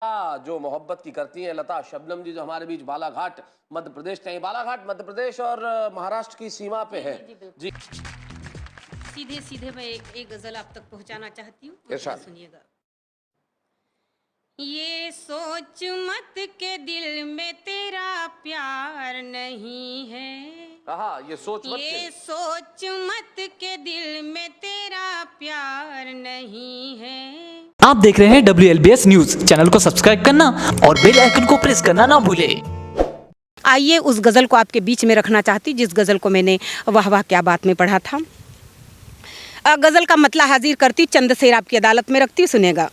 जो मोहब्बत की करती हैं लता शबनम जी, जो हमारे बीच बालाघाट मध्य प्रदेश के बालाघाट मध्य प्रदेश और महाराष्ट्र की सीमा पे है जी। सीधे सीधे मैं एक गजल आप तक पहुंचाना चाहती हूँ, सुनिएगा। ये सोच मत के दिल में तेरा प्यार नहीं है, ये सोच मत के दिल में तेरा प्यार नहीं है। आप देख रहे हैं WLBS न्यूज। चैनल को सब्सक्राइब करना और बेल आइकन को प्रेस करना ना भूले। आइए उस गज़ल को आपके बीच में रखना चाहती, जिस गज़ल को मैंने वाह वाह क्या बात में पढ़ा था। गज़ल का मतला हाजिर करती, चंद शेर आपकी अदालत में रखती, सुनेगा।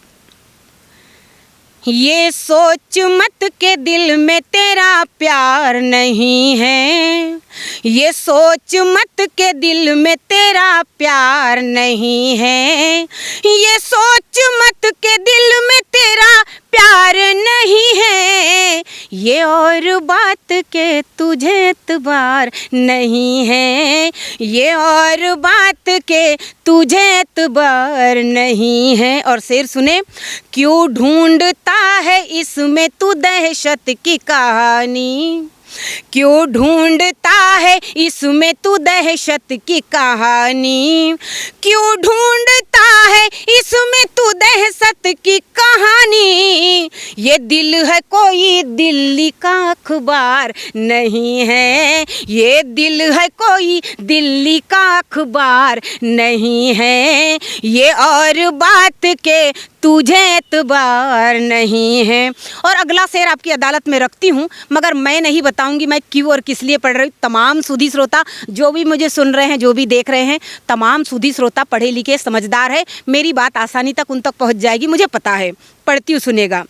ये सोच मत के दिल में तेरा प्यार नहीं है, ये सोच मत के दिल में तेरा प्यार नहीं है, ये सोच मत के दिल में तेरा प्यार नहीं है, ये और बात के तुझे एतबार नहीं है, ये और बात के तुझे एतबार नहीं है। और शेर सुने। क्यों ढूंढता है इसमें तू दहशत की कहानी, क्यों ढूंढता है इसमें तू दहशत की कहानी, क्यों ढूंढता है इसमें तू दहशत की कहानी, ये दिल है कोई दिल्ली का अखबार नहीं है, ये दिल है कोई दिल्ली का अखबार नहीं है, ये और बात के तुझे एतबार नहीं है। और अगला शेर आपकी अदालत में रखती हूँ, मगर मैं नहीं बताऊंगी मैं क्यों और किस लिए पढ़ रही हूँ। तमाम सुधी श्रोता जो भी मुझे सुन रहे हैं, जो भी देख रहे हैं, तमाम सुधी श्रोता पढ़े लिखे समझदार है, मेरी बात आसानी तक उन तक पहुँच जाएगी, मुझे पता है। पढ़ती हूँ, सुनेगा।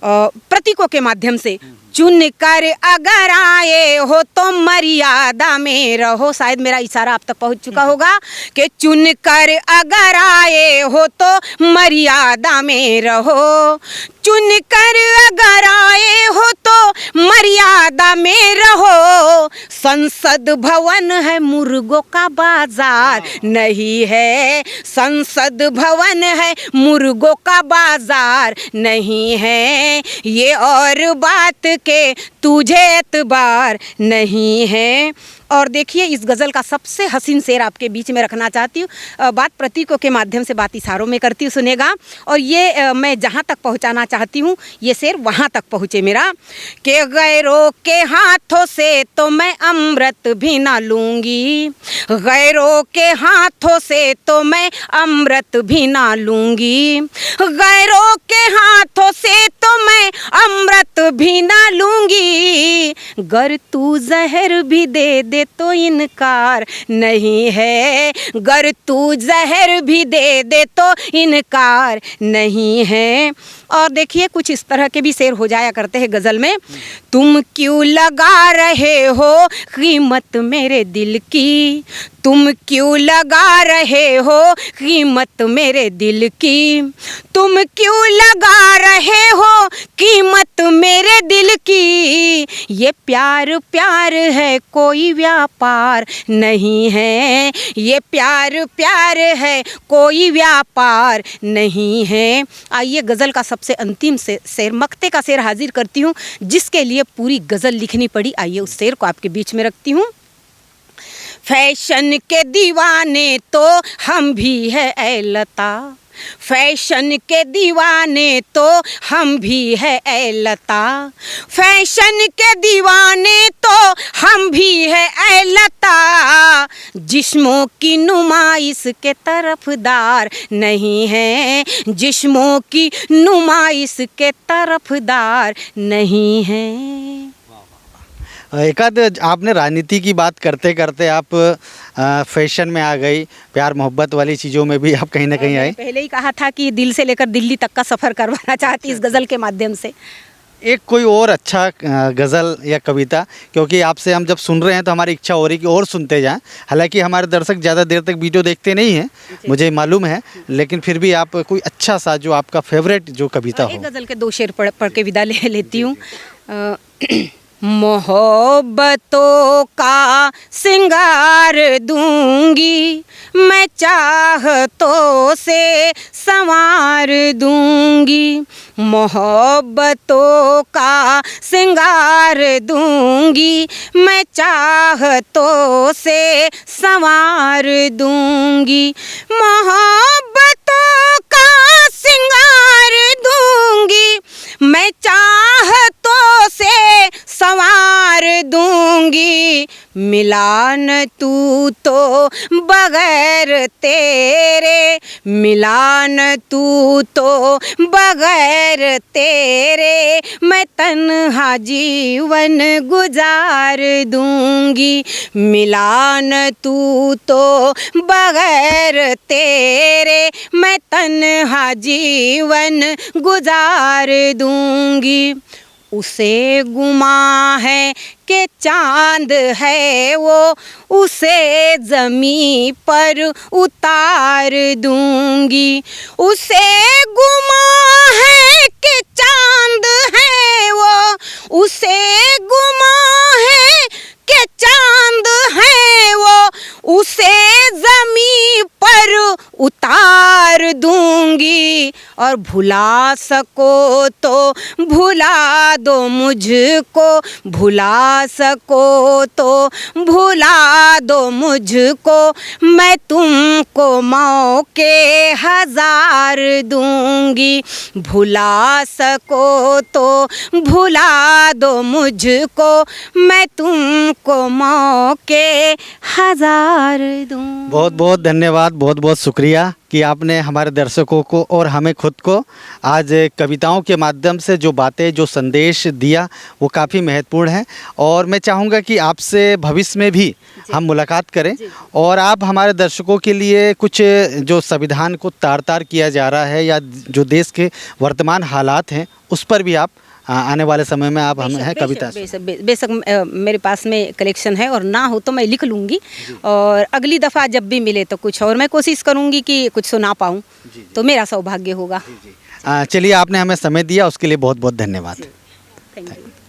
प्रतीकों के माध्यम से। चुन कर अगर आए हो तो मर्यादा में रहो। शायद मेरा इशारा आप तक पहुंच चुका होगा कि चुन कर अगर आए हो तो मर्यादा में रहो, चुन कर अगर आए हो तो मर्यादा में रहो, संसद भवन है मुर्गों का बाजार नहीं है, संसद भवन है मुर्गों का बाजार नहीं है, ये और बात के तुझे एतबार नहीं है। और देखिए इस गज़ल का सबसे हसीन शेर आपके बीच में रखना चाहती हूँ। बात प्रतीकों के माध्यम से, बात इशारों में करती हूँ, सुनेगा। और ये मैं जहाँ तक पहुँचाना चाहती हूँ, ये शेर वहाँ तक पहुँचे मेरा। कि गैरों के हाथों से तो मैं अमृत भी ना लूँगी, गैरों के हाथों से तो मैं अमृत भी ना लूँगी, गैरों के हाथों से तो मैं अमृत भी ना लूँगी, गर तू जहर भी दे दे तो इनकार नहीं है, गर तू जहर भी दे दे तो इनकार नहीं है। और देखिए कुछ इस तरह के भी शेर हो जाया करते हैं गज़ल में। तुम क्यों लगा रहे हो कीमत मेरे दिल की, तुम क्यों लगा रहे हो कीमत मेरे दिल की, तुम क्यों लगा रहे हो कीमत मेरे दिल की, ये प्यार प्यार है कोई व्यापार नहीं है, ये प्यार प्यार है कोई व्यापार नहीं है। आइए गज़ल का सबसे अंतिम शेर, मक्ते का शेर हाजिर करती हूँ, जिसके लिए पूरी गज़ल लिखनी पड़ी। आइए उस शेर को आपके बीच में रखती हूँ। फैशन के दीवाने तो हम भी है ऐ लता, फैशन के दीवाने तो हम भी है ऐ लता, फैशन के दीवाने तो हम भी है ऐ लता, जिस्मों की नुमाइश के तरफदार नहीं है, जिस्मों की नुमाइश के तरफदार नहीं है। एकाध आपने राजनीति की बात करते करते आप फैशन में आ गई, प्यार मोहब्बत वाली चीज़ों में भी आप कहीं ना कहीं आए। पहले ही कहा था कि दिल से लेकर दिल्ली तक का सफ़र करवाना चाहती इस गज़ल के माध्यम से। एक कोई और अच्छा गज़ल या कविता, क्योंकि आपसे हम जब सुन रहे हैं तो हमारी इच्छा हो रही कि और सुनते जाएं। हालांकि हमारे दर्शक ज़्यादा देर तक वीडियो देखते नहीं हैं, मुझे मालूम है, लेकिन फिर भी आप कोई अच्छा सा जो आपका फेवरेट जो कविता हो। एक गज़ल के दो शेर पढ़ के विदा ले लेती हूँ। मोहब्बतों का सिंगार दूंगी, मैं चाहतों से संवार दूंगी। मोहब्बतों का सिंगार दूंगी, मैं चाहतों से संवार दूंगी। मोहब्बतों का सिंगार दूंगी, मैं चाहतों से संवार दूंगी। मिला न तू तो बगैर तेरे, मिला न तू तो बगैर तेरे, मैं तन्हा जीवन गुजार दूंगी। मिला न तू तो बगैर तेरे, मैं तन्हा जीवन गुजार दूंगी। उसे गुमा है कि चांद है वो, उसे ज़मीं पर उतार दूंगी। उसे गुमा है कि चांद है वो, उसे गुमा है कि चांद है वो, उसे ज़मीं पर उतार दूंगी। और भुला सको तो भुला दो मुझको, भुला सको तो भुला दो मुझको, मैं तुमको मौके हजार दूंगी। भुला सको तो भुला दो मुझको, मैं तुमको मौके हजार दूंगी। बहुत बहुत धन्यवाद, बहुत बहुत शुक्रिया कि आपने हमारे दर्शकों को और हमें खुद को आज कविताओं के माध्यम से जो बातें, जो संदेश दिया वो काफ़ी महत्वपूर्ण है। और मैं चाहूँगा कि आपसे भविष्य में भी हम मुलाकात करें और आप हमारे दर्शकों के लिए कुछ जो संविधान को तार तार किया जा रहा है या जो देश के वर्तमान हालात हैं उस पर भी आप आने वाले समय में आप हमें है कविता। बेशक मेरे पास में कलेक्शन है और ना हो तो मैं लिख लूँगी और अगली दफ़ा जब भी मिले तो कुछ और मैं कोशिश करूँगी कि कुछ सुना पाऊँ, तो मेरा सौभाग्य होगा। चलिए, आपने हमें समय दिया उसके लिए बहुत बहुत धन्यवाद। Thank you.